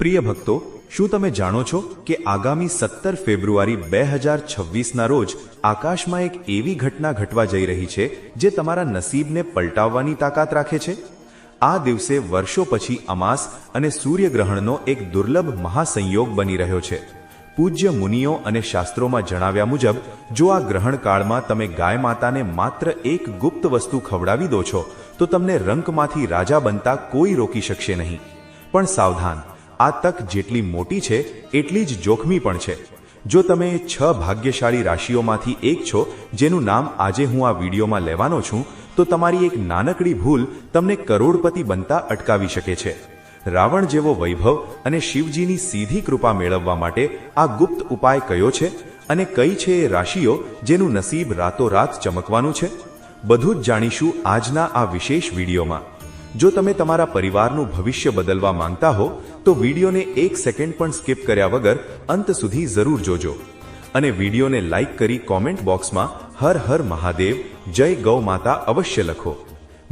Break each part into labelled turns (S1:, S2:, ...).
S1: પ્રિય ભક્તો, શું તમે જાણો છો કે આગામી 17 ફેબ્રુઆરી 2026ના રોજ આકાશમાં એક એવી ઘટના ઘટવા જઈ રહી છે જે તમારા નસીબને પલટાવવાની તાકાત રાખે છે? આ દિવસે વર્ષો પછી અમાસ અને સૂર્યગ્રહણનો એક દુર્લભ મહાસંયોગ બની રહ્યો છે. પૂજ્ય મુનિઓ અને શાસ્ત્રોમાં જણાવ્યા મુજબ જો આ ગ્રહણ કાળમાં તમે ગાય માતાને માત્ર એક ગુપ્ત વસ્તુ ખવડાવી દો છો તો તમને રંકમાંથી રાજા બનતા કોઈ રોકી શકશે નહીં. પણ સાવધાન, આ તક જેટલી મોટી છે એટલી જ જોખમી પણ છે. જો તમે 6 ભાગ્યશાળી રાશિઓમાંથી એક છો જેનું નામ આજે હું આ વિડીયોમાં લેવાનો છું, તો તમારી એક નાનકડી ભૂલ તમને કરોડપતિ બનતા અટકાવી શકે છે. રાવણ જેવો વૈભવ અને શિવજીની સીધી કૃપા મેળવવા માટે આ ગુપ્ત ઉપાય કયો છે અને કઈ છે એ રાશિઓ જેનું નસીબ રાતોરાત ચમકવાનું છે? બધું જ જાણીશું આજના આ વિશેષ વિડીયોમાં. જો તમે તમારા પરિવારનું ભવિષ્ય બદલવા માંગતા હો તો વિડીયોને 1 સેકન્ડ પણ સ્કીપ કર્યા વગર અંત સુધી જરૂર જોજો અને વિડીયોને લાઇક કરી કોમેન્ટ બોક્સમાં હર હર મહાદેવ, જય ગૌ માતા અવશ્ય લખો.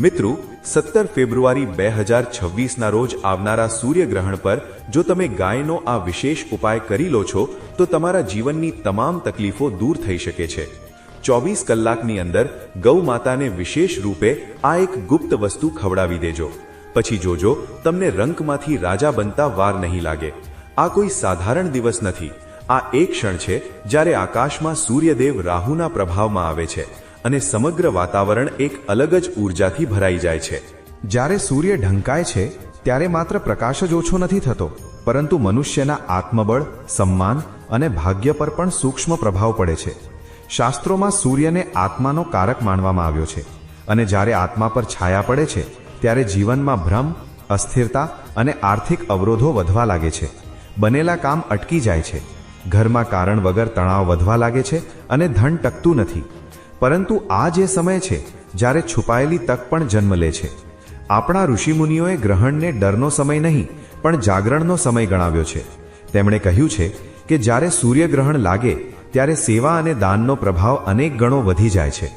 S1: મિત્રો, 17 ફેબ્રુઆરી 2026ના રોજ આવનારા સૂર્યગ્રહણ પર જો તમે ગાયનો આ વિશેષ ઉપાય કરી લો છો તો તમારા જીવનની તમામ તકલીફો દૂર થઈ શકે છે. 24 કલાકની અંદર ગૌ માતાને વિશેષ રૂપે આ એક ગુપ્ત વસ્તુ ખવડાવી દેજો. પછી જોજો તમને રંકમાંથી રાજા બનતા વાર નહીં લાગે. આ કોઈ સાધારણ દિવસ નથી. આ એક ક્ષણ છે જ્યારે આકાશમાં સૂર્યદેવ રાહુના પ્રભાવમાં આવે છે અને સમગ્ર વાતાવરણ એક અલગ જ ઉર્જાથી ભરાઈ જાય છે.
S2: જ્યારે સૂર્ય ઢંકાય છે ત્યારે માત્ર પ્રકાશ જ ઓછો નથી થતો, પરંતુ મનુષ્યના આત્મબળ, સન્માન અને ભાગ્ય પર પણ સૂક્ષ્મ પ્રભાવ પડે છે. શાસ્ત્રોમાં સૂર્યને આત્માનો કારક માનવામાં આવ્યો છે અને જ્યારે આત્મા પર છાયા પડે છે ત્યારે જીવનમાં ભ્રમ, અસ્થિરતા અને આર્થિક અવરોધો વધવા લાગે છે. બનેલા કામ અટકી જાય છે, ઘરમાં કારણ વગર તણાવ વધવા લાગે છે અને ધન ટકતું નથી. પરંતુ આ જે સમય છે જ્યારે છુપાયેલી તક પણ જન્મ લે છે. આપણા ઋષિમુનિઓએ ગ્રહણને ડરનો સમય નહીં પણ જાગરણનો સમય ગણાવ્યો છે. તેમણે કહ્યું છે કે જ્યારે સૂર્યગ્રહણ લાગે ત્યારે સેવા અને દાનનો પ્રભાવ અનેક ગણો વધી જાય છે.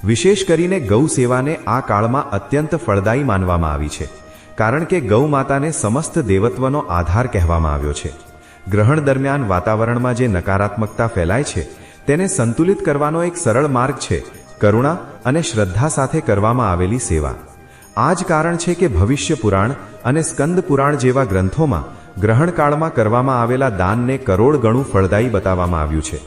S2: વિશેષ કરીને ગૌ સેવાને આ કાળમાં અત્યંત ફળદાયી માનવામાં આવી છે, કારણ કે ગૌ માતાને સમસ્ત દેવત્વનો આધાર કહેવામાં આવ્યો છે. ગ્રહણ દરમિયાન વાતાવરણમાં જે નકારાત્મકતા ફેલાય છે તેને સંતુલિત કરવાનો એક સરળ માર્ગ છે કરુણા અને શ્રદ્ધા સાથે કરવામાં આવેલી સેવા. આ જ કારણ છે કે ભવિષ્ય પુરાણ અને સ્કંદ પુરાણ જેવા ગ્રંથોમાં ગ્રહણ કાળમાં કરવામાં આવેલા દાનને કરોડ ગણું ફળદાયી બતાવવામાં આવ્યું છે.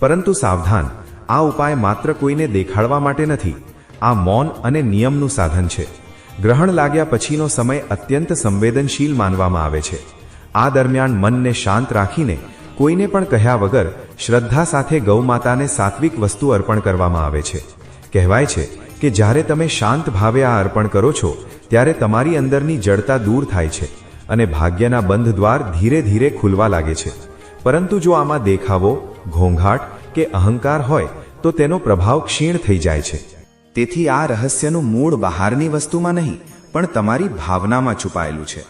S2: પરંતુ સાવધાન, આ ઉપાય માત્ર કોઈને દેખાડવા માટે નથી. આ મૌન અને નિયમનું સાધન છે. ગ્રહણ લાગ્યા પછીનો સમય અત્યંત સંવેદનશીલ માનવામાં આવે છે. આ દરમિયાન મનને શાંત રાખીને કોઈને પણ કહ્યા વગર શ્રદ્ધા સાથે ગૌ માતાને સાત્વિક વસ્તુ અર્પણ કરવામાં આવે છે. કહેવાય છે કે જ્યારે તમે શાંત ભાવે આ અર્પણ કરો છો ત્યારે તમારી અંદરની જડતા દૂર થાય છે અને ભાગ્યના બંધ દ્વાર ધીરે ધીરે ખુલવા લાગે છે. પરંતુ જો આમાં દેખાવો, ઘોંઘાટ કે અહંકાર હોય તો તેનો પ્રભાવ ક્ષીણ થઈ જાય છે. તેથી આ રહસ્યનું મૂળ બહારની વસ્તુમાં નહીં પણ તમારી ભાવનામાં છુપાયેલું છે.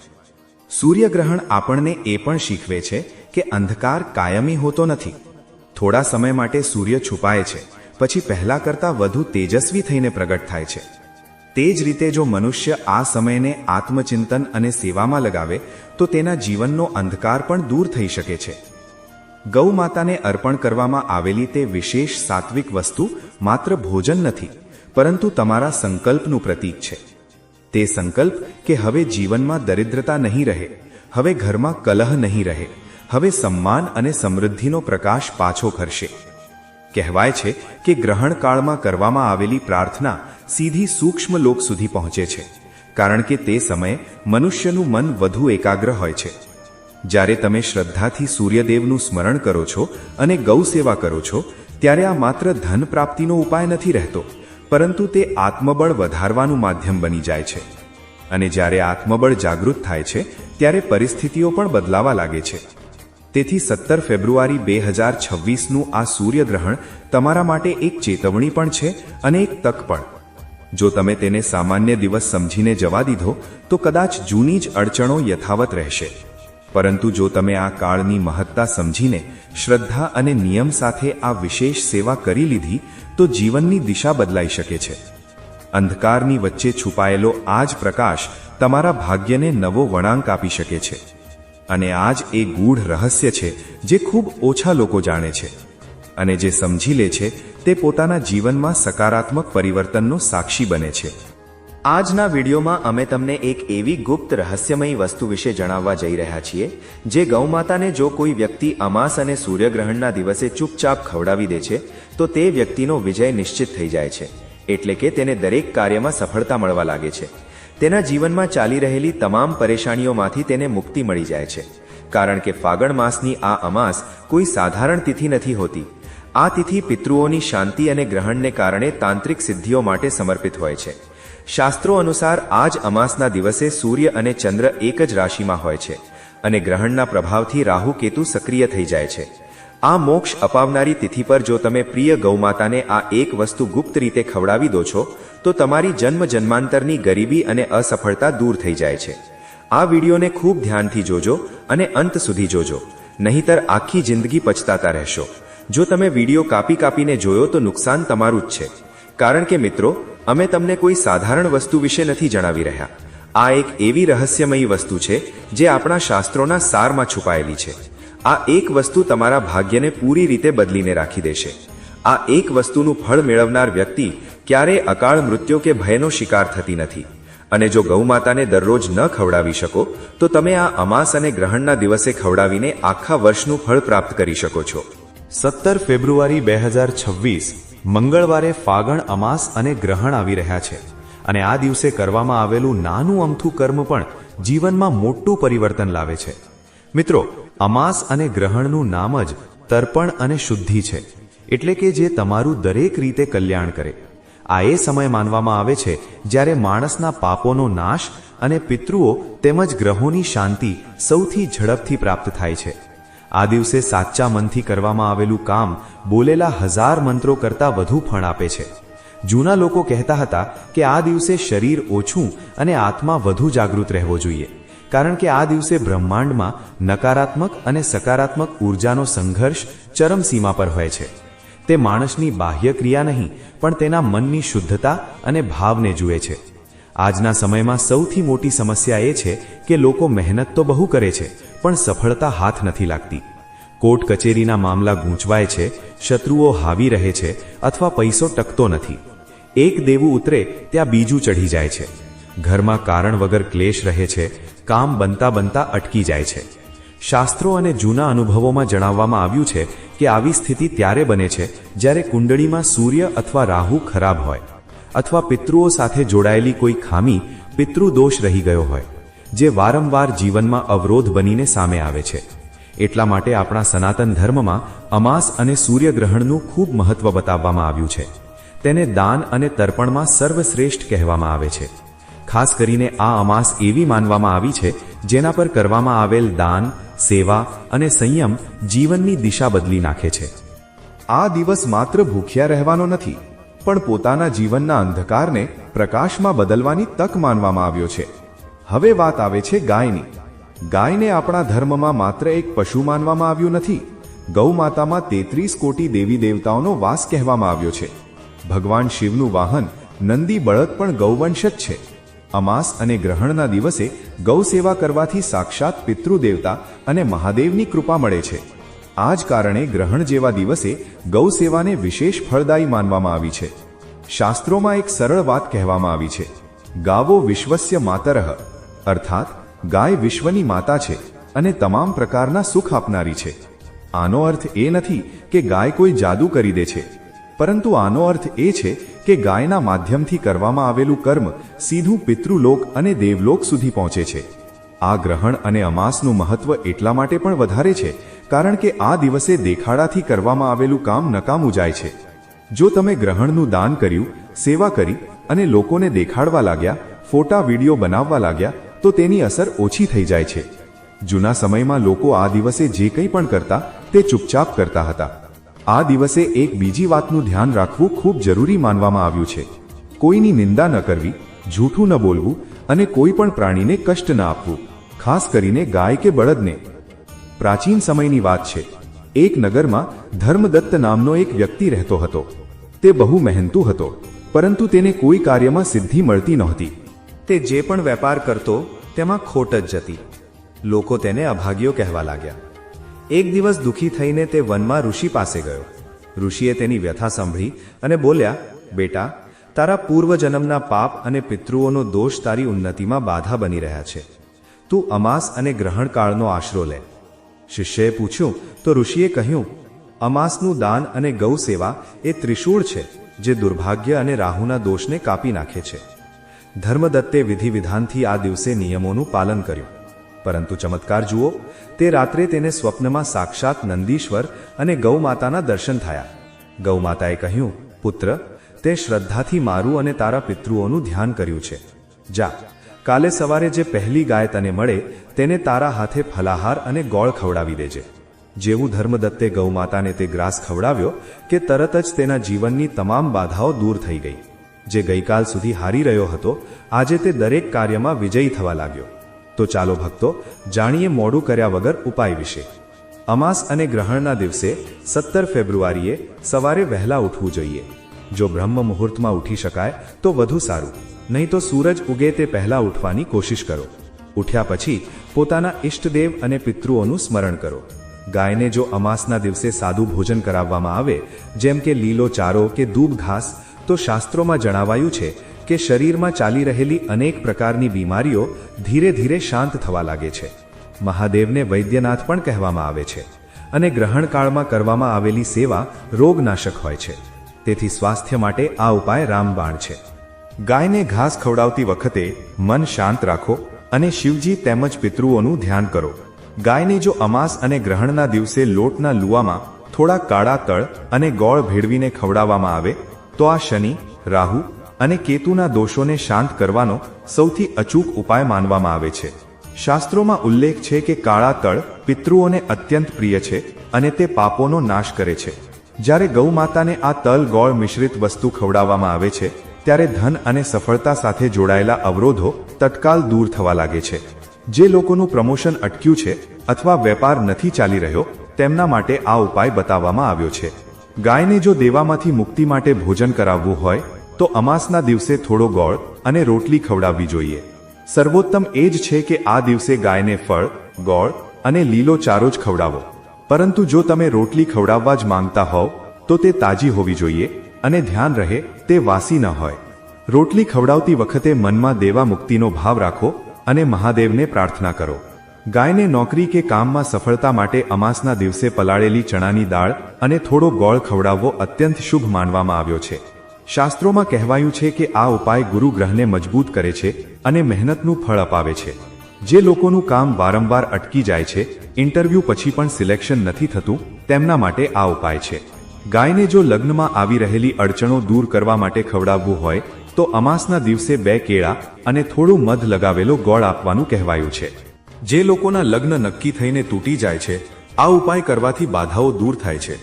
S2: સૂર્યગ્રહણ આપણને એ પણ શીખવે છે કે અંધકાર કાયમી હોતો નથી. થોડા સમય માટે સૂર્ય છુપાય છે, પછી પહેલા કરતાં વધુ તેજસ્વી થઈને પ્રગટ થાય છે. તે જ રીતે જો મનુષ્ય આ સમયને આત્મચિંતન અને સેવામાં લગાવે તો તેના જીવનનો અંધકાર પણ દૂર થઈ શકે છે. ગૌ માતાને અર્પણ કરવામાં આવેલી તે વિશેષ સાત્વિક વસ્તુ માત્ર ભોજન નથી, પરંતુ તમારા સંકલ્પનું પ્રતીક છે. તે સંકલ્પ કે હવે જીવનમાં દરિદ્રતા નહીં રહે, હવે ઘરમાં કલહ નહીં રહે, હવે સન્માન અને સમૃદ્ધિનો પ્રકાશ પાછો ખરશે. કહેવાય છે કે ગ્રહણ કાળમાં કરવામાં આવેલી પ્રાર્થના સીધી સૂક્ષ્મ લોક સુધી પહોંચે છે, કારણ કે તે સમયે મનુષ્યનું મન વધુ એકાગ્ર હોય છે. જ્યારે તમે શ્રદ્ધાથી સૂર્યદેવનું સ્મરણ કરો છો અને ગૌ સેવા કરો છો ત્યારે આ માત્ર ધન પ્રાપ્તિનો ઉપાય નથી રહેતો, પરંતુ તે આત્મબળ વધારવાનું માધ્યમ બની જાય છે. અને જ્યારે આત્મબળ જાગૃત થાય છે ત્યારે પરિસ્થિતિઓ પણ બદલાવા લાગે છે. તેથી 17 ફેબ્રુઆરી 2026નું આ સૂર્યગ્રહણ તમારા માટે એક ચેતવણી પણ છે અને એક તક પણ. જો તમે તેને સામાન્ય દિવસ સમજીને જવા દીધો તો કદાચ જૂની જ અડચણો યથાવત રહેશે. પરંતુ જો તમે આ કાળની મહત્તા સમજીને શ્રદ્ધા અને નિયમ સાથે આ વિશેષ સેવા કરી લીધી તો જીવનની દિશા બદલાઈ શકે છે. અંધકારની વચ્ચે છુપાયેલો આ જ પ્રકાશ તમારા ભાગ્યને નવો વળાંક આપી શકે છે.
S1: અને આ જ એ ગૂઢ રહસ્ય છે જે ખૂબ ઓછા લોકો જાણે છે, અને જે સમજી લે છે તે પોતાના જીવનમાં સકારાત્મક પરિવર્તનનો સાક્ષી બને છે. આજના વિડીયોમાં અમે તમને એક એવી ગુપ્ત રહસ્યમયી વસ્તુ વિશે જણાવવા જઈ રહ્યા છીએ જે ગૌમાતાને જો કોઈ વ્યક્તિ અમાસ અને સૂર્યગ્રહણના દિવસે ચૂપચાપ ખવડાવી દે છે તો તે વ્યક્તિનો વિજય નિશ્ચિત થઈ જાય છે. એટલે કે તેને દરેક કાર્યમાં સફળતા મળવા લાગે છે. તેના જીવનમાં ચાલી રહેલી તમામ પરેશાનીઓમાંથી તેને મુક્તિ મળી જાય છે. કારણ કે ફાગણ માસની આ અમાસ કોઈ સાધારણ તિથિ નથી હોતી. આ તિથિ પિતૃઓની શાંતિ અને ગ્રહણને કારણે તાંત્રિક સિદ્ધિઓ માટે સમર્પિત હોય છે. શાસ્ત્રો અનુસાર આ જ અમાસના દિવસે સૂર્ય અને ચંદ્ર એક જ રાશિમાં હોય છે અને ગ્રહણના પ્રભાવથી રાહુ કેતુ સક્રિય થઈ જાય છે. આ મોક્ષ અપાવનારી તિથિ પર જો તમે પ્રિય ગૌમાતાને આ એક વસ્તુ ગુપ્ત રીતે ખવડાવી દો છો તો તમારી જન્મ જન્માંતરની ગરીબી અને અસફળતા દૂર થઈ જાય છે. આ વિડીયોને ખૂબ ધ્યાનથી જોજો અને અંત સુધી જોજો, નહીંતર આખી જિંદગી પછતાતા રહેશો. જો તમે વિડીયો કાપીને જોયો તો નુકસાન તમારું જ છે. કારણ કે મિત્રો, અમે તમને કોઈ સાધારણ વસ્તુ વિશે નથી જણાવી રહ્યા. આ એક એવી રહસ્યમયી વસ્તુ છે જે આપણા શાસ્ત્રોના સારમાં છુપાયેલી છે. આ એક વસ્તુ તમારા ભાગ્યને પૂરી રીતે બદલીને રાખી દેશે. આ એક વસ્તુનું ફળ મેળવનાર વ્યક્તિ ક્યારેય અકાળ મૃત્યુ કે ભયનો શિકાર થતી નથી. અને જો ગૌમાતાને દરરોજ ન ખવડાવી શકો તો તમે આ અમાસ અને ગ્રહણના દિવસે ખવડાવીને આખા વર્ષનું ફળ પ્રાપ્ત કરી શકો છો.
S2: 17 ફેબ્રુઆરી 2026 મંગળવારે ફાગણ અમાસ અને ગ્રહણ આવી રહ્યા છે, અને આ દિવસે કરવામાં આવેલું નાનું અમથું કર્મ પણ જીવનમાં મોટું પરિવર્તન લાવે છે. મિત્રો, અમાસ અને ગ્રહણનું નામ જ તર્પણ અને શુદ્ધિ છે, એટલે કે જે તમારું દરેક રીતે કલ્યાણ કરે. આ એ સમય માનવામાં આવે છે જ્યારે માણસના પાપોનો નાશ અને પિતૃઓ તેમજ ગ્રહોની શાંતિ સૌથી ઝડપથી પ્રાપ્ત થાય છે. આ દિવસે સાચા મનથી કરવામાં આવેલું કામ બોલેલા 1000 મંત્રો કરતાં વધુ ફળ આપે છે. જૂના લોકો કહેતા હતા કે આ દિવસે શરીર ઓછું અને આત્મા વધુ જાગૃત રહેવો જોઈએ, કારણ કે આ દિવસે બ્રહ્માંડમાં નકારાત્મક અને સકારાત્મક ઉર્જાનો સંઘર્ષ ચરમસીમા પર હોય છે. તે માણસની બાહ્ય ક્રિયા નહીં, પણ તેના મનની શુદ્ધતા અને ભાવને જુએ છે. આજના સમયમાં સૌથી મોટી સમસ્યા એ છે કે લોકો મહેનત તો બહુ કરે છે, પણ સફળતા હાથ નથી લાગતી. કોર્ટ કચેરીના મામલા ગૂંચવાય છે, શત્રુઓ હાવી રહે છે, અથવા પૈસો ટકતો નથી. એક દેવું ઉતરે ત્યાં બીજું ચઢી જાય છે. ઘરમાં કારણ વગર ક્લેશ રહે છે, કામ બનતા અટકી જાય છે. શાસ્ત્રો અને જૂના અનુભવોમાં જણાવવામાં આવ્યું છે કે આવી સ્થિતિ ત્યારે બને છે જ્યારે કુંડળીમાં સૂર્ય અથવા રાહુ ખરાબ હોય, અથવા પિતૃઓ સાથે જોડાયેલી કોઈ ખામી, પિતૃદોષ રહી ગયો હોય, જે વારંવાર જીવનમાં અવરોધ બનીને સામે આવે છે. એટલા માટે આપણા સનાતન ધર્મમાં અમાસ અને સૂર્યગ્રહણનું ખૂબ મહત્વ બતાવવામાં આવ્યું છે. તેને દાન અને તર્પણમાં સર્વશ્રેષ્ઠ કહેવામાં આવે છે. ખાસ કરીને આ અમાસ એવી માનવામાં આવી છે જેના પર કરવામાં આવેલ દાન, સેવા અને સંયમ જીવનની દિશા બદલી નાખે છે.
S1: આ દિવસ માત્ર ભૂખ્યા રહેવાનો નથી, પણ પોતાના જીવનના અંધકારને પ્રકાશમાં બદલવાની તક માનવામાં આવ્યો છે. હવે વાત આવે છે ગાયની. ગાયને આપણા ધર્મમાં માત્ર એક પશુ માનવામાં આવ્યું નથી. ગૌ માતામાં 33 કોટી દેવી દેવતાઓનો વાસ કહેવામાં આવ્યો છે. ભગવાન શિવનું વાહન નંદી બળદ પણ ગૌવંશ જ છે. અમાસ અને ગ્રહણના દિવસે ગૌ સેવા કરવાથી સાક્ષાત પિતૃદેવતા અને મહાદેવની કૃપા મળે છે. આ જ કારણે ગ્રહણ જેવા દિવસે ગૌ સેવાને વિશેષ ફળદાયી માનવામાં આવી છે. શાસ્ત્રોમાં એક સરળ વાત કહેવામાં આવી છે, ગાવો વિશ્વસ્ય માતરઃ, અર્થાત ગાય વિશ્વની માતા છે અને તમામ પ્રકારના સુખ આપનારી છે. આનો અર્થ એ નથી કે ગાય કોઈ જાદુ કરી દે છે, પરંતુ આનો અર્થ એ છે કે ગાયના માધ્યમથી કરવામાં આવેલું કર્મ સીધું પિતૃલોક અને દેવલોક સુધી પહોંચે છે. આ ગ્રહણ અને અમાસનું મહત્વ એટલા માટે પણ વધારે છે કારણ કે આ દિવસે દેખાડાથી કરવામાં આવેલું કામ નકામું જાય છે. જો તમે ગ્રહણનું દાન કર્યું, સેવા કરી અને લોકોને દેખાડવા લાગ્યા, ફોટા વિડીયો બનાવવા લાગ્યા, તો તેની અસર ઓછી થઈ જાય છે. જૂના સમયમાં લોકો આ દિવસે જે કંઈ પણ કરતા તે ચૂપચાપ કરતા હતા. આ દિવસે એક બીજી વાતનું ધ્યાન રાખવું ખૂબ જરૂરી માનવામાં આવ્યું છે. કોઈની નિંદા ન કરવી, જૂઠું ન બોલવું અને કોઈ પણ પ્રાણીને કષ્ટ ન આપવું, ખાસ કરીને ગાય કે બળદને. પ્રાચીન સમયની વાત છે. એક નગરમાં ધર્મદત્ત નામનો એક વ્યક્તિ રહેતો હતો. તે બહુ મહેનતુ હતો, પરંતુ તેને કોઈ કાર્યમાં સિદ્ધિ મળતી નહોતી. તે જે પણ વેપાર કરતો તેમાં ખોટ જ જતી. લોકો તેને અભાગ્યો કહેવા લાગ્યા. એક દિવસ દુઃખી થઈને તે વનમાં ઋષિ પાસે ગયો. ઋષિએ તેની વ્યથા સાંભળી અને બોલ્યા, બેટા, તારા પૂર્વજન્મના પાપ અને પિતૃઓનો દોષ તારી ઉન્નતિમાં બાધા બની રહ્યા છે. તું અમાસ અને ગ્રહણકાળનો આશરો લે. શિષ્યએ પૂછ્યું તો ઋષિએ કહ્યું, અમાસનું દાન અને ગૌ સેવા એ ત્રિશૂળ છે જે દુર્ભાગ્ય અને રાહુના દોષને કાપી નાખે છે. ધર્મદત્તે વિધિ વિધાનથી આ દિવસે નિયમોનું પાલન કર્યું. પરંતુ ચમત્કાર જુઓ, તે રાત્રે તેને સ્વપ્નમાં સાક્ષાત નંદીશ્વર અને ગૌમાતાના દર્શન થયા. ગૌમાતાએ કહ્યું, પુત્ર, તે શ્રદ્ધાથી મારું અને તારા પિતૃઓનું ધ્યાન કર્યું છે. જા, કાલે સવારે જે પહેલી ગાય તને મળે તેને તારા હાથે ફલાહાર અને ગોળ ખવડાવી દેજે. જેવું ધર્મદત્તે ગૌમાતાને તે ગ્રાસ ખવડાવ્યો કે તરત જ તેના જીવનની તમામ બાધાઓ દૂર થઈ ગઈ. જે ગઈકાલ સુધી હારી રહ્યો હતો, આજે તે દરેક કાર્યમાં વિજયી થવા લાગ્યો. તો ચાલો ભક્તો, જાણીએ મોડું કર્યા વગર ઉપાય વિશે. અમાસ અને ગ્રહણના દિવસે 17 ફેબ્રુઆરીએ સવારે વહેલા ઉઠવું જોઈએ. જો બ્રહ્મ મુહૂર્તમાં ઉઠી શકાય તો વધુ સારું, નહીં તો સૂરજ ઉગે તે પહેલા ઉઠવાની કોશિશ કરો. ઉઠ્યા પછી પોતાના ઇષ્ટદેવ અને પિતૃઓનું સ્મરણ કરો. ગાયને જો અમાસના દિવસે સાદું ભોજન કરાવવામાં આવે, જેમ કે લીલો ચારો કે દૂબ ઘાસ, તો શાસ્ત્રોમાં જણાવાયું છે કે શરીરમાં ચાલી રહેલી અનેક પ્રકારની બીમારીઓ ધીરે ધીરે શાંત થવા લાગે છે. મહાદેવને વૈદ્યનાથ પણ કહેવામાં આવે છે અને ગ્રહણકાળમાં કરવામાં આવેલી સેવા રોગનાશક હોય છે. તેથી સ્વાસ્થ્ય માટે આ ઉપાય રામબાણ છે. ગાયને ઘાસ ખવડાવતી વખતે મન શાંત રાખો અને શિવજી તેમજ પિતૃઓનું ધ્યાન કરો. ગાયને જો અમાસ અને ગ્રહણના દિવસે લોટના લુવામાં થોડા કાળા તળ અને ગોળ ભેળવીને ખવડાવવામાં આવે તો આ શનિ, રાહુ અને કેતુના દોષોને શાંત કરવાનો સૌથી અચૂક ઉપાય માનવામાં આવે છે. શાસ્ત્રોમાં ઉલ્લેખ છે કે કાળા તળ પિતૃઓને અત્યંત પ્રિય છે અને તે પાપોનો નાશ કરે છે. જ્યારે ગૌ માતાને આ તલ ગોળ મિશ્રિત વસ્તુ ખવડાવવામાં આવે છે, ત્યારે ધન અને સફળતા સાથે જોડાયેલા અવરોધો તત્કાલ દૂર થવા લાગે છે. જે લોકોનું પ્રમોશન અટક્યું છે અથવા વેપાર નથી ચાલી રહ્યો, તેમના માટે આ ઉપાય બતાવવામાં આવ્યો છે. ગાયને જો દેવામાંથી મુક્તિ માટે ભોજન કરાવવું હોય તો અમાસના દિવસે થોડો ગોળ અને રોટલી ખવડાવવી જોઈએ. સર્વોત્તમ એ જ છે કે આ દિવસે ગાયને ફળ, ગોળ અને લીલો ચારો જ ખવડાવો. પરંતુ જો તમે રોટલી ખવડાવવા જ માંગતા હોવ તો તે તાજી હોવી જોઈએ અને ધ્યાન રહે તે વાસી ન હોય. રોટલી ખવડાવતી વખતે મનમાં દેવા મુક્તિનો ભાવ રાખો અને મહાદેવને પ્રાર્થના કરો. ગાયને નોકરી કે કામમાં સફળતા માટે અમાસના દિવસે પલાળેલી ચણાની દાળ અને થોડો ગોળ ખવડાવવો અત્યંત શુભ માનવામાં આવ્યો છે. શાસ્ત્રોમાં કહેવાયું છે કે આ ઉપાય ગુરુ ગ્રહને મજબૂત કરે છે અને મહેનતનું ફળ અપાવે છે. જે લોકોનું કામ વારંવાર અટકી જાય છે, ઇન્ટરવ્યૂ પછી પણ સિલેક્શન નથી થતું, તેમના માટે આ ઉપાય છે. ગાયને જો લગ્નમાં આવી રહેલી અડચણો દૂર કરવા માટે ખવડાવવું હોય તો અમાસના દિવસે 2 કેળા અને થોડું મધ લગાવેલો ગોળ આપવાનું કહેવાયું છે. જે લોકોના લગ્ન નક્કી થઈને તૂટી જાય છે, આ ઉપાય કરવાથી બાધાઓ દૂર થાય છે.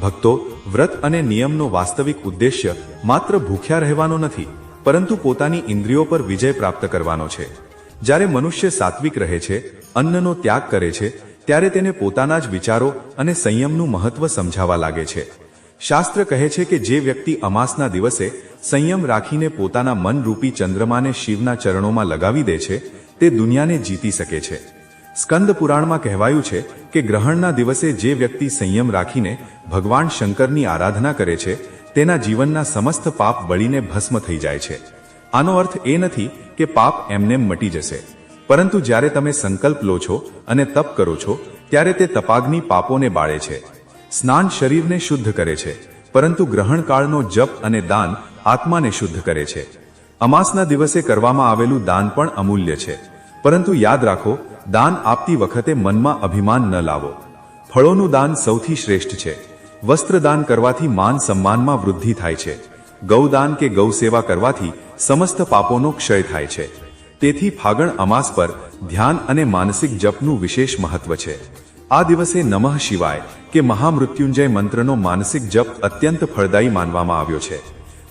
S1: ભક્તો, વ્રત અને નિયમનો વાસ્તવિક ઉદ્દેશ્ય માત્ર ભૂખ્યા રહેવાનો નથી, પરંતુ પોતાની ઇન્દ્રિયો પર વિજય પ્રાપ્ત કરવાનો છે. જ્યારે મનુષ્ય સાત્વિક રહે છે, અન્નનો ત્યાગ કરે છે, ત્યારે તેને પોતાના જ વિચારો અને સંયમનું મહત્વ સમજાવવા લાગે છે. શાસ્ત્ર કહે છે કે જે વ્યક્તિ અમાસના દિવસે સંયમ રાખીને પોતાના મનરૂપી ચંદ્રમાને શિવના ચરણોમાં લગાવી દે છે, તે દુનિયાને જીતી શકે છે. સ્કંદ પુરાણમાં કહેવાયું છે કે ગ્રહણના દિવસે જે વ્યક્તિ સંયમ રાખીને ભગવાન શંકરની આરાધના કરે છે, તેના જીવનના સમસ્ત પાપ બળીને ભસ્મ થઈ જાય છે. આનો અર્થ એ નથી કે પાપ એમનેમ મટી જશે, પરંતુ જ્યારે તમે સંકલ્પ લો છો અને તપ કરો છો, ત્યારે તે તપાગ્નિ પાપોને બાળે છે. સ્નાન શરીરને શુદ્ધ કરે છે, પરંતુ ગ્રહણકાળનો જપ અને દાન આત્માને શુદ્ધ કરે છે. અમાસના દિવસે કરવામાં આવેલું દાન પણ અમૂલ્ય છે, પરંતુ યાદ રાખો, દાન આપતી વખતે મનમાં અભિમાન ન લાવો. ફળોનું દાન સૌથી શ્રેષ્ઠ છે. વસ્ત્રદાન કરવાથી માન સન્માનમાં વૃદ્ધિ થાય છે. ગૌદાન કે ગૌ સેવા કરવાથી સમસ્ત પાપોનો ક્ષય થાય છે. તેથી ફાગણ અમાસ પર ધ્યાન અને માનસિક જપનું વિશેષ મહત્વ છે. આ દિવસે નમઃ શિવાય કે મહામૃત્યુંજય મંત્રનો માનસિક જપ અત્યંત ફળદાયી માનવામાં આવ્યો છે.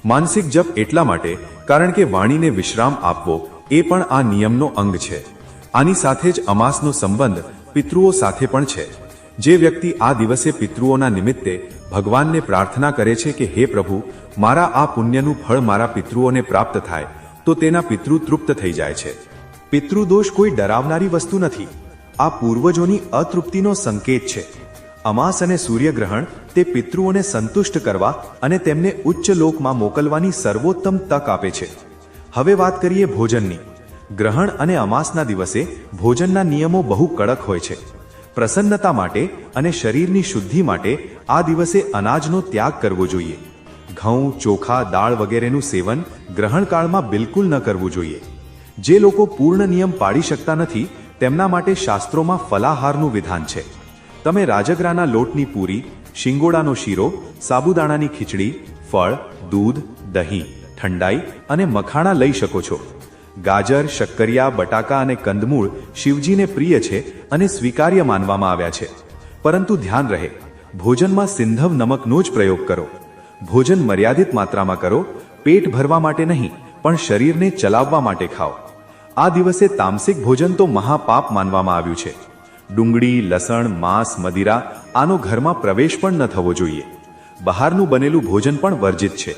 S1: માનસિક જપ એટલા માટે કારણ કે વાણીને વિશ્રામ આપવો એ પણ આ નિયમનો અંગ છે. આની સાથે જ અમાસનો સંબંધ પિતૃઓ સાથે પણ છે. જે વ્યક્તિ આ દિવસે પિતૃઓના નિમિત્તે ભગવાનને પ્રાર્થના કરે છે કે હે પ્રભુ, મારા આ પુણ્યનું ફળ મારા પિતૃઓને પ્રાપ્ત થાય, તો તેના પિતૃ તૃપ્ત થઈ જાય છે. પિતૃદોષ કોઈ ડરાવનારી વસ્તુ નથી, આ પૂર્વજોની અતૃપ્તિનો સંકેત છે. અમાસ અને સૂર્યગ્રહણ તે પિતૃઓને સંતુષ્ટ કરવા અને તેમને ઉચ્ચ લોકમાં મોકલવાની સર્વોત્તમ તક આપે છે. હવે વાત કરીએ ભોજનની. ગ્રહણ અને અમાસના દિવસે ભોજનના નિયમો બહુ કડક હોય છે. પ્રસન્નતા માટે અને શરીરની શુદ્ધિ માટે આ દિવસે અનાજનો ત્યાગ કરવો જોઈએ. ઘઉં, ચોખા, દાળ વગેરેનું સેવન ગ્રહણકાળમાં બિલકુલ ન કરવું જોઈએ. જે લોકો પૂર્ણ નિયમ પાળી શકતા નથી તેમના માટે શાસ્ત્રોમાં ફલાહારનું વિધાન છે. તમે રાજગરાના લોટની પૂરી, શિંગોડાનો શીરો, સાબુદાણાની ખીચડી, ફળ, દૂધ, દહીં, ઠંડાઈ અને મખાણા લઈ શકો છો. ગાજર, શક્કરિયા, બટાકા અને કંદમૂળ શિવજીને પ્રિય છે અને સ્વીકાર્ય માનવામાં આવ્યા છે. પરંતુ ધ્યાન રહે, ભોજનમાં સિંધવ નમકનો જ પ્રયોગ કરો. ભોજન મર્યાદિત માત્રામાં કરો. પેટ ભરવા માટે નહીં, પણ શરીરને ચલાવવા માટે ખાઓ. આ દિવસે તામસિક ભોજન તો મહાપાપ માનવામાં આવ્યું છે. ડુંગળી, લસણ, માંસ, મદિરા આનો ઘરમાં પ્રવેશ પણ ન થવો જોઈએ. બહારનું બનેલું ભોજન પણ વર્જિત છે.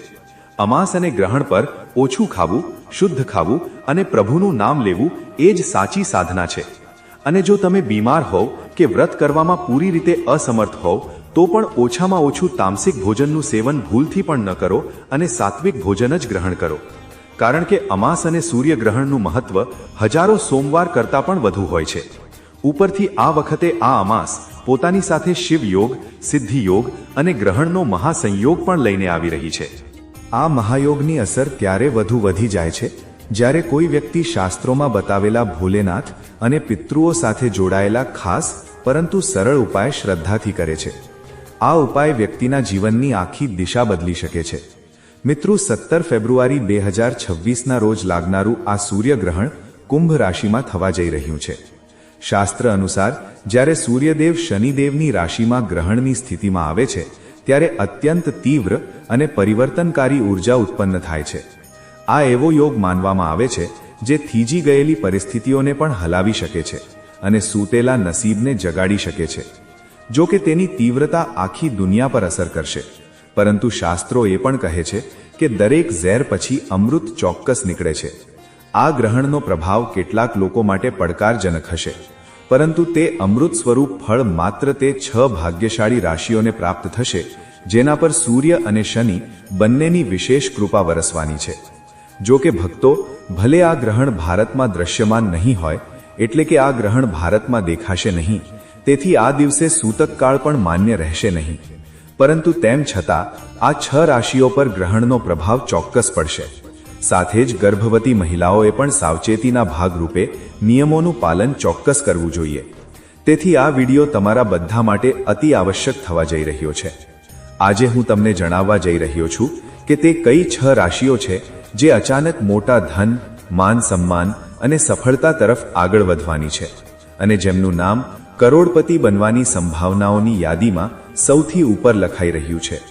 S1: અમાસ અને ગ્રહણ પર ઓછું ખાવું, શુદ્ધ ખાવું અને પ્રભુનું નામ લેવું એ જ સાચી સાધના છે. અને જો તમે બીમાર હોવ કે વ્રત કરવામાં પૂરી રીતે અસમર્થ હોવ તો પણ ઓછામાં ઓછું તામસિક ભોજનનું સેવન ભૂલથી પણ ન કરો અને સાત્વિક ભોજન જ ગ્રહણ કરો. કારણ કે અમાસ અને સૂર્યગ્રહણનું મહત્વ હજારો સોમવાર કરતાં પણ વધુ હોય છે. ઉપરથી આ વખતે આ અમાસ પોતાની સાથે શિવ યોગ, સિદ્ધિ યોગ અને ગ્રહણનો મહાસંયોગ પણ લઈને આવી રહી છે.
S2: આ મહાયોગની અસર ત્યારે વધુ વધી જાય છે જ્યારે કોઈ વ્યક્તિ શાસ્ત્રોમાં બતાવેલા ભોલેનાથ અને પિતૃઓ સાથે જોડાયેલા ખાસ પરંતુ સરળ ઉપાય શ્રદ્ધાથી કરે છે. આ ઉપાય વ્યક્તિના જીવનની આખી દિશા બદલી શકે છે. મિત્રો, 17 ફેબ્રુઆરી 2026ના રોજ લાગનારું આ સૂર્યગ્રહણ કુંભ રાશિમાં થવા જઈ રહ્યું છે. શાસ્ત્ર અનુસાર જ્યારે સૂર્યદેવ શનિદેવની રાશિમાં ગ્રહણની સ્થિતિમાં આવે છે ત્યારે અત્યંત તીવ્ર અને પરિવર્તનકારી ઉર્જા ઉત્પન્ન થાય છે. આ એવો યોગ માનવામાં આવે છે જે થીજી ગયેલી પરિસ્થિતિઓને પણ હલાવી શકે છે અને સૂતેલા નસીબને જગાડી શકે છે. જો કે તેની તીવ્રતા આખી દુનિયા પર અસર કરશે, પરંતુ શાસ્ત્રો એ પણ કહે છે કે દરેક ઝેર પછી અમૃત ચોક્કસ નીકળે છે. આ ગ્રહણનો પ્રભાવ કેટલાક લોકો માટે પડકારજનક હશે, પરંતુ તે અમૃત સ્વરૂપ ફળ માત્ર તે 6 ભાગ્યશાળી રાશિઓને પ્રાપ્ત થશે જેના પર સૂર્ય અને શનિ બંનેની વિશેષ કૃપા વરસવાની છે. જો કે ભક્તો, ભલે આ ગ્રહણ ભારતમાં દ્રશ્યમાન નહીં હોય, એટલે કે આ ગ્રહણ ભારતમાં દેખાશે નહીં, તેથી આ દિવસે સૂતકકાળ પણ માન્ય રહેશે નહીં, પરંતુ તેમ છતાં આ 6 રાશિઓ પર ગ્રહણનો પ્રભાવ ચોક્કસ પડશે. સાથે જ ગર્ભવતી મહિલાઓએ પણ સાવચેતીના ભાગરૂપે નિયમોનું પાલન ચોક્કસ કરવું જોઈએ. તેથી આ વિડીયો તમારા બધા માટે અતિ આવશ્યક થવા જઈ રહ્યો છે. આજે હું તમને જણાવવા જઈ રહ્યો છું કે તે કઈ 6 રાશિઓ છે જે અચાનક મોટા ધન, માન સન્માન અને સફળતા તરફ આગળ વધવાની છે અને જેમનું નામ કરોડપતિ બનવાની સંભાવનાઓની યાદીમાં સૌથી ઉપર લખાઈ રહ્યું છે.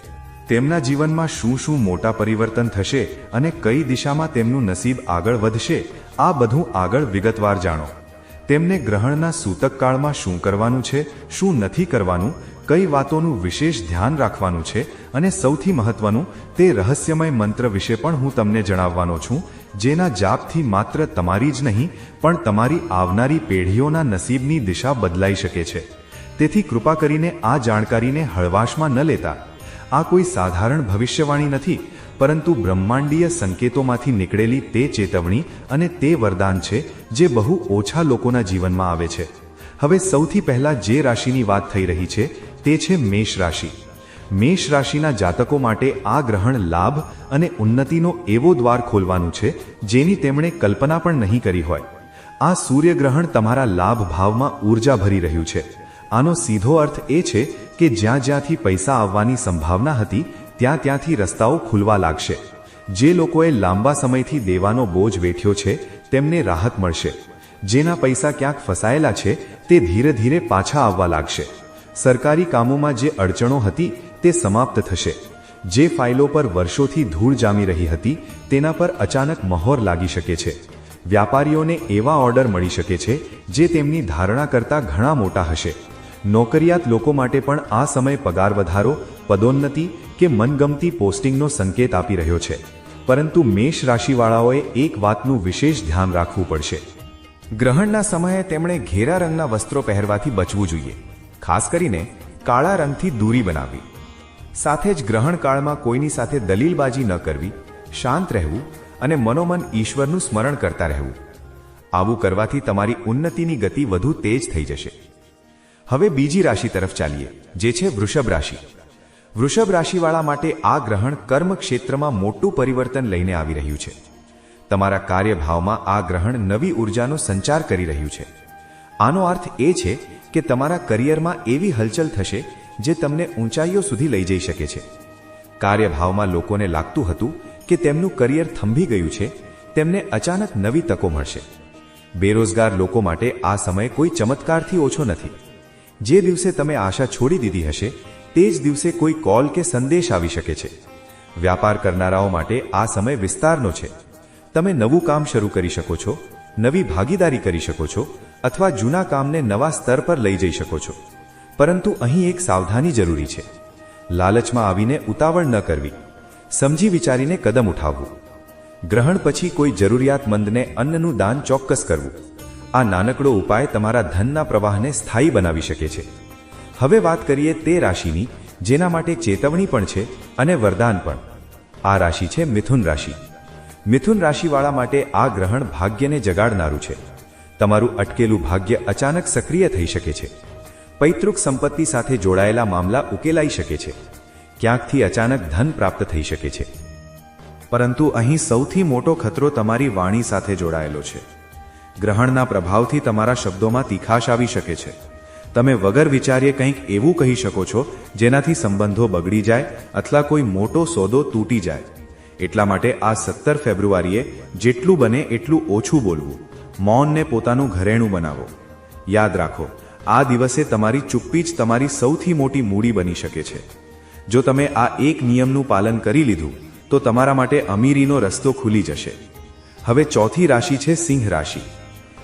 S2: તેમના જીવનમાં શું શું મોટા પરિવર્તન થશે અને કઈ દિશામાં તેમનું નસીબ આગળ વધશે, આ બધું આગળ વિગતવાર જાણો. તેમને ગ્રહણના સૂતકકાળમાં શું કરવાનું છે, શું નથી કરવાનું, કઈ વાતોનું વિશેષ ધ્યાન રાખવાનું છે અને સૌથી મહત્વનું તે રહસ્યમય મંત્ર વિશે પણ હું તમને જણાવવાનો છું, જેના જાપથી માત્ર તમારી જ નહીં પણ તમારી આવનારી પેઢીઓના નસીબની દિશા બદલાઈ શકે છે. તેથી કૃપા કરીને આ જાણકારીને હળવાશમાં ન લેતા. આ કોઈ સાધારણ ભવિષ્યવાણી નથી, પરંતુ બ્રહ્માંડીય સંકેતોમાંથી નીકળેલી તે ચેતવણી અને તે વરદાન છે જે બહુ ઓછા લોકોના જીવનમાં આવે છે. હવે સૌથી પહેલા જે રાશિની વાત થઈ રહી છે તે છે મેષ રાશિ. મેષ રાશિના જાતકો માટે આ ગ્રહણ લાભ અને ઉન્નતિનો એવો દ્વાર ખોલવાનું છે જેની તેમણે કલ્પના પણ નહીં કરી હોય. આ સૂર્યગ્રહણ તમારા લાભ ભાવમાં ઉર્જા ભરી રહ્યું છે. આનો સીધો અર્થ એ છે કે જ્યાં જ્યાંથી પૈસા આવવાની સંભાવના હતી ત્યાંથી રસ્તાઓ ખુલવા લાગશે. જે લોકોએ લાંબા સમયથી દેવાનો બોજ વેઠ્યો છે તેમને રાહત મળશે. જેના પૈસા ક્યાંક ફસાયેલા છે તે ધીરે ધીરે પાછા આવવા લાગશે. સરકારી કામોમાં જે અડચણો હતી તે સમાપ્ત થશે. જે ફાઇલો પર વર્ષોથી ધૂળ જામી રહી હતી તેના પર અચાનક મહોર લાગી શકે છે. વ્યાપારીઓને એવા ઓર્ડર મળી શકે છે જે તેમની ધારણા કરતાં ઘણા મોટા હશે. નોકરિયાત લોકો માટે પણ આ સમય પગાર વધારો, પદોન્નતિ કે મનગમતી પોસ્ટિંગનો સંકેત આપી રહ્યો છે. પરંતુ મેષ રાશિવાળાઓએ એક વાતનું વિશેષ ધ્યાન રાખવું પડશે. ગ્રહણના સમયે તેમણે ઘેરા રંગના વસ્ત્રો પહેરવાથી બચવું જોઈએ, ખાસ કરીને કાળા રંગથી દૂરી બનાવવી. સાથે જ ગ્રહણકાળમાં કોઈની સાથે દલીલબાજી ન કરવી, શાંત રહેવું અને મનોમન ઈશ્વરનું સ્મરણ કરતા રહેવું. આવું કરવાથી તમારી ઉન્નતિની ગતિ વધુ તેજ થઈ જશે. હવે બીજી રાશિ તરફ ચાલીએ, જે છે વૃષભ રાશિ. વૃષભ રાશિવાળા માટે આ ગ્રહણ કર્મ ક્ષેત્રમાં મોટું પરિવર્તન લઈને આવી રહ્યું છે. તમારા કાર્યભાવમાં આ ગ્રહણ નવી ઉર્જાનો સંચાર કરી રહ્યું છે. આનો અર્થ એ છે કે તમારા કરિયરમાં એવી હલચલ થશે જે તમને ઊંચાઈઓ સુધી લઈ જઈ શકે છે. કાર્યભાવમાં લોકોને લાગતું હતું કે તેમનું કરિયર થંભી ગયું છે, તેમને અચાનક નવી તકો મળશે. બેરોજગાર લોકો માટે આ સમય કોઈ ચમત્કારથી ઓછો નથી. જે દિવસે તમે આશા છોડી દીધી હશે તે જ દિવસે કોઈ કોલ કે સંદેશ આવી શકે છે. વ્યાપાર કરનારાઓ માટે આ સમય વિસ્તારનો છે. તમે નવું કામ શરૂ કરી શકો છો, નવી ભાગીદારી કરી શકો છો અથવા જૂના કામને નવા સ્તર પર લઈ જઈ શકો છો. પરંતુ અહીં એક સાવધાની જરૂરી છે. લાલચમાં આવીને ઉતાવળ ન કરવી, સમજી વિચારીને કદમ ઉઠાવવું. ગ્રહણ પછી કોઈ જરૂરિયાતમંદને અન્નનું દાન ચોક્કસ કરવું. આ નાનકડો ઉપાય તમારા ધનના પ્રવાહને સ્થાયી બનાવી શકે છે. હવે વાત કરીએ તે રાશિની જેના માટે ચેતવણી પણ છે અને વરદાન પણ. આ રાશિ છે મિથુન રાશિ. મિથુન રાશિવાળા માટે આ ગ્રહણ ભાગ્યને જગાડનારું છે. તમારું અટકેલું ભાગ્ય અચાનક સક્રિય થઈ શકે છે. પૈતૃક સંપત્તિ સાથે જોડાયેલા મામલા ઉકેલાઈ શકે છે. ક્યાંકથી અચાનક ધન પ્રાપ્ત થઈ શકે છે. પરંતુ અહીં સૌથી મોટો ખતરો તમારી વાણી સાથે જોડાયેલો છે. ગ્રહણના પ્રભાવથી તમારા શબ્દોમાં તીખાશ આવી શકે છે. તમે વગર વિચાર્યે કંઈક એવું કહી શકો છો જેનાથી સંબંધો બગડી જાય અથવા કોઈ મોટો સોદો તૂટી જાય. એટલા માટે આ 17 ફેબ્રુઆરીએ જેટલું બને એટલું ઓછું બોલવું. મૌનને પોતાનું ઘરેણું બનાવો. યાદ રાખો, આ દિવસે તમારી ચૂપ્પી જ તમારી સૌથી મોટી મૂડી બની શકે છે. જો તમે આ એક નિયમનું પાલન કરી લીધું તો તમારા માટે અમીરીનો રસ્તો ખુલી જશે. હવે ચોથી રાશિ છે સિંહ રાશિ.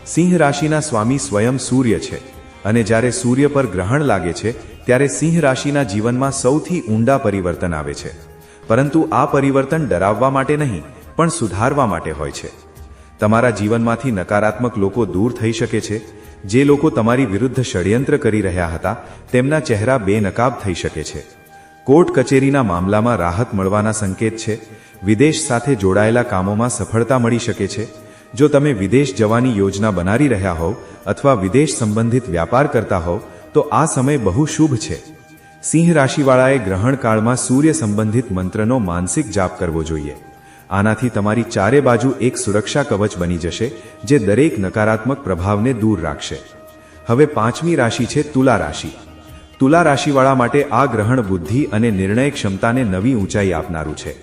S2: સિંહ રાશિના સ્વામી સ્વયં સૂર્ય છે અને જ્યારે સૂર્ય પર ગ્રહણ લાગે છે ત્યારે સિંહ રાશિના જીવનમાં સૌથી ઊંડા પરિવર્તન આવે છે. પરંતુ આ પરિવર્તન ડરાવવા માટે નહીં પણ સુધારવા માટે હોય છે. તમારા જીવનમાંથી નકારાત્મક લોકો દૂર થઈ શકે છે. જે લોકો તમારી વિરુદ્ધ ષડયંત્ર કરી રહ્યા હતા તેમના ચહેરા બેનકાબ થઈ શકે છે. કોર્ટ કચેરીના મામલામાં રાહત મળવાના સંકેત છે. વિદેશ સાથે જોડાયેલા કામોમાં સફળતા મળી શકે છે. જો તમે વિદેશ જવાની યોજના બનાવી રહ્યા હોવ અથવા વિદેશ સંબંધિત વ્યાપાર કરતા હોવ તો આ સમય બહુ શુભ છે. સિંહ રાશિવાળાએ ગ્રહણકાળમાં સૂર્ય સંબંધિત મંત્રનો માનસિક જાપ કરવો જોઈએ. આનાથી તમારી ચારે બાજુ એક સુરક્ષા કવચ બની જશે જે દરેક નકારાત્મક પ્રભાવને દૂર રાખશે. હવે પાંચમી રાશિ છે તુલા રાશિ. તુલા રાશિવાળા માટે આ ગ્રહણ બુદ્ધિ અને નિર્ણય ક્ષમતાને નવી ઊંચાઈ આપનારું છે.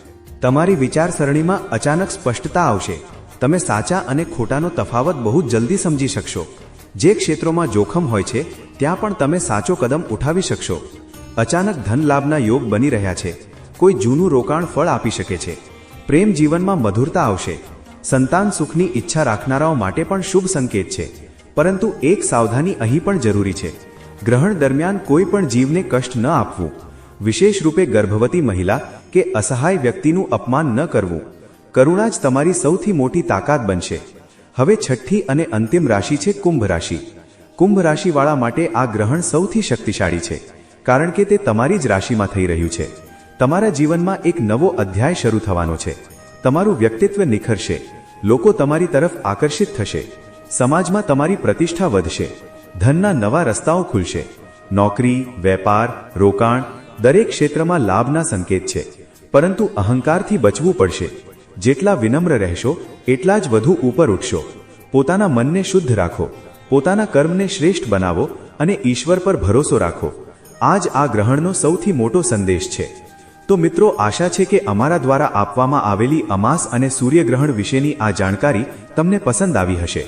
S2: તમારી વિચારસરણીમાં અચાનક સ્પષ્ટતા આવશે. તમે સાચા અને ખોટાનો તફાવત બહુ જલ્દી સમજી શકશો. જે ક્ષેત્રોમાં જોખમ હોય છે ત્યાં પણ તમે સાચો કદમ ઉઠાવી શકશો. અચાનક ધન લાભના યોગ બની રહ્યા છે. કોઈ જૂનું રોકાણ ફળ આપી શકે છે. પ્રેમ જીવનમાં મધુરતા આવશે. સંતાન સુખની ઈચ્છા રાખનારાઓ માટે પણ શુભ સંકેત છે. પરંતુ એક સાવધાની અહીં પણ જરૂરી છે. ગ્રહણ દરમિયાન કોઈ પણ જીવને કષ્ટ ન આપવું. વિશેષ રૂપે ગર્ભવતી મહિલા કે અસહાય વ્યક્તિનું અપમાન ન કરવું. કરુણા જ તમારી સૌથી મોટી તાકાત બનશે. હવે છઠ્ઠી અને અંતિમ રાશિ છે કુંભ રાશિ. કુંભ રાશિવાળા માટે આ ગ્રહણ સૌથી શક્તિશાળી છે કારણ કે તે તમારી જ રાશિમાં થઈ રહ્યું છે. તમારા જીવનમાં એક નવો અધ્યાય શરૂ થવાનો છે. તમારું વ્યક્તિત્વ નિખરશે. લોકો તમારી તરફ આકર્ષિત થશે. સમાજમાં તમારી પ્રતિષ્ઠા વધશે. ધનના નવા રસ્તાઓ ખુલશે. નોકરી, વેપાર, રોકાણ દરેક ક્ષેત્રમાં લાભના સંકેત છે. પરંતુ અહંકારથી બચવું પડશે. જેટલા વિનમ્ર રહેશો એટલા જ વધુ ઉપર ઉઠશો. પોતાના મનને શુદ્ધ રાખો. પોતાના કર્મને શ્રેષ્ઠ બનાવો અને ઈશ્વર પર ભરોસો રાખો. આ જ આ ગ્રહણનો સૌથી મોટો સંદેશ છે. તો મિત્રો, આશા છે કે અમારા દ્વારા આપવામાં આવેલી અમાસ અને સૂર્યગ્રહણ વિશેની આ જાણકારી તમને પસંદ આવી હશે.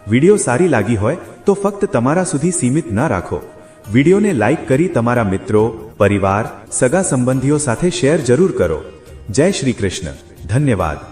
S2: વિડીયો સારી લાગી હોય તો ફક્ત તમારા સુધી સીમિત ન રાખો. વિડીયોને લાઇક કરી તમારા મિત્રો, પરિવાર, સગા સંબંધીઓ સાથે શેર જરૂર કરો. જય શ્રી કૃષ્ણ. ધન્યવાદ.